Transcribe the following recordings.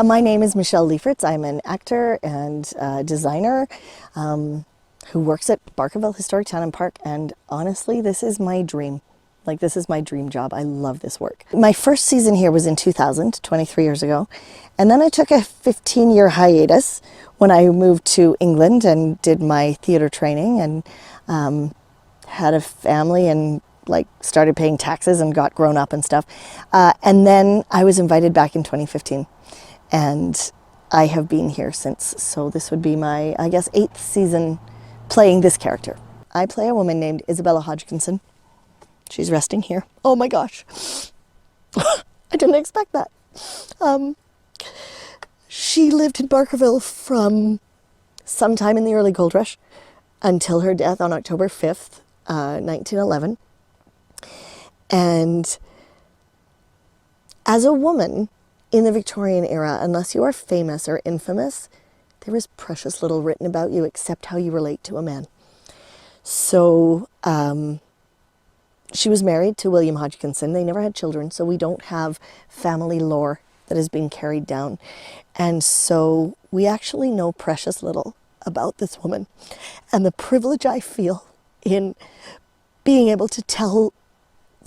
My name is Michelle Lieffertz. I'm an actor and designer who works at Barkerville Historic Town and Park, and honestly, this is my dream. Like, this is my dream job. I love this work. My first season here was in 2000, 23 years ago, and then I took a 15-year hiatus when I moved to England and did my theatre training and had a family and started paying taxes and got grown up and stuff. And then I was invited back in 2015. And I have been here since, so this would be my, I guess, 8th season playing this character. I play a woman named Isabella Hodgkinson. She's resting here. Oh my gosh. I didn't expect that. She lived in Barkerville from sometime in the early gold rush until her death on October 5th, 1911. And as a woman, in the Victorian era, unless you are famous or infamous, there is precious little written about you except how you relate to a man. So she was married to William Hodgkinson. They never had children, so we don't have family lore that has been carried down. And so we actually know precious little about this woman. And the privilege I feel in being able to tell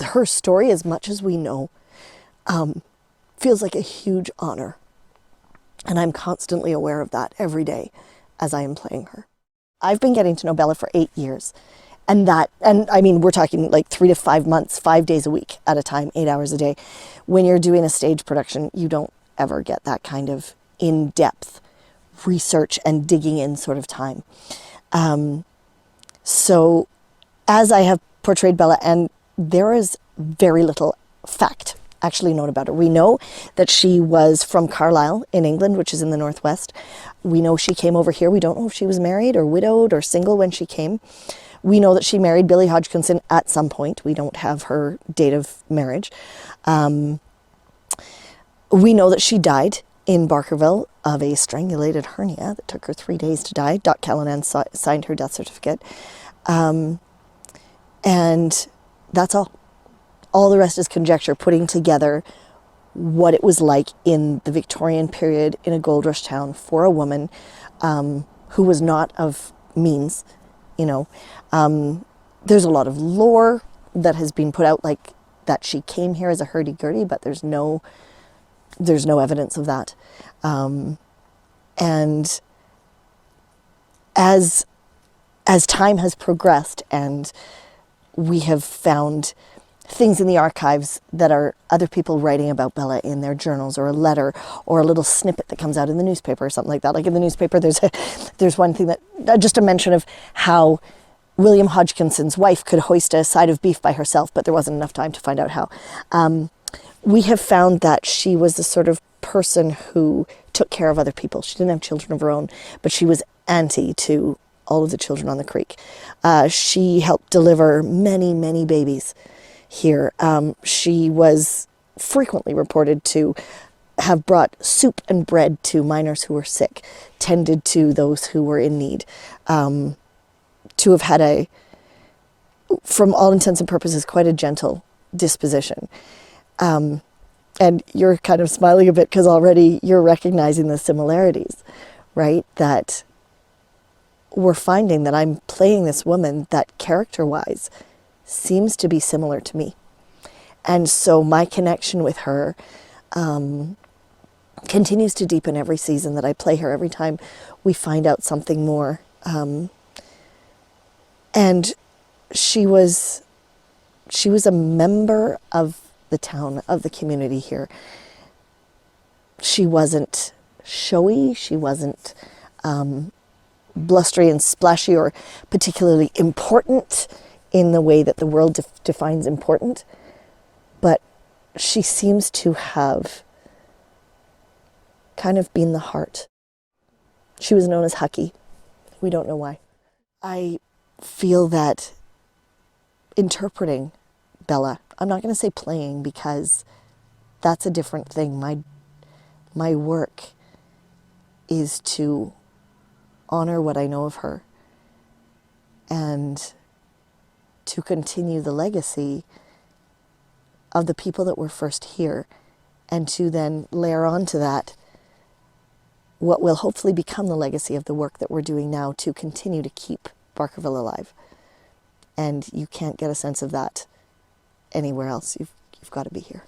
her story as much as we know feels like a huge honor. And I'm constantly aware of that every day as I am playing her. I've been getting to know Bella for 8 years. And I mean, we're talking like 3 to 5 months, 5 days a week at a time, 8 hours a day. When you're doing a stage production, you don't ever get that kind of in-depth research and digging in sort of time. So as I have portrayed Bella, and there is very little fact actually known about her. We know that she was from Carlisle in England, which is in the northwest. We know she came over here. We don't know if she was married or widowed or single when she came. We know that she married Billy Hodgkinson at some point. We don't have her date of marriage. We know that she died in Barkerville of a strangulated hernia that took her 3 days to die. Doc Callanan signed her death certificate. And that's all. All the rest is conjecture, putting together what it was like in the Victorian period in a gold rush town for a woman who was not of means, you know. There's a lot of lore that has been put out, like that she came here as a hurdy-gurdy, but there's no evidence of that. And as time has progressed and we have found things in the archives that are other people writing about Bella in their journals, or a letter, or a little snippet that comes out in the newspaper or something like that. Like in the newspaper, there's one thing that, just a mention of how William Hodgkinson's wife could hoist a side of beef by herself, but there wasn't enough time to find out how. We have found that she was the sort of person who took care of other people. She didn't have children of her own, but she was auntie to all of the children on the creek. She helped deliver many, many babies here. She was frequently reported to have brought soup and bread to miners who were sick, tended to those who were in need, to have had from all intents and purposes, quite a gentle disposition. And you're kind of smiling a bit because already you're recognizing the similarities, right? That we're finding that I'm playing this woman that character-wise seems to be similar to me. And so my connection with her continues to deepen every season that I play her. Every time we find out something more. And she was a member of the town, of the community here. She wasn't showy. She wasn't blustery and splashy or particularly important in the way that the world defines important, but she seems to have kind of been the heart. She was known as Hucky. We don't know why. I feel that interpreting Bella, I'm not going to say playing because that's a different thing. My work is to honor what I know of her and to continue the legacy of the people that were first here, and to then layer onto that what will hopefully become the legacy of the work that we're doing now to continue to keep Barkerville alive. And you can't get a sense of that anywhere else. You've got to be here.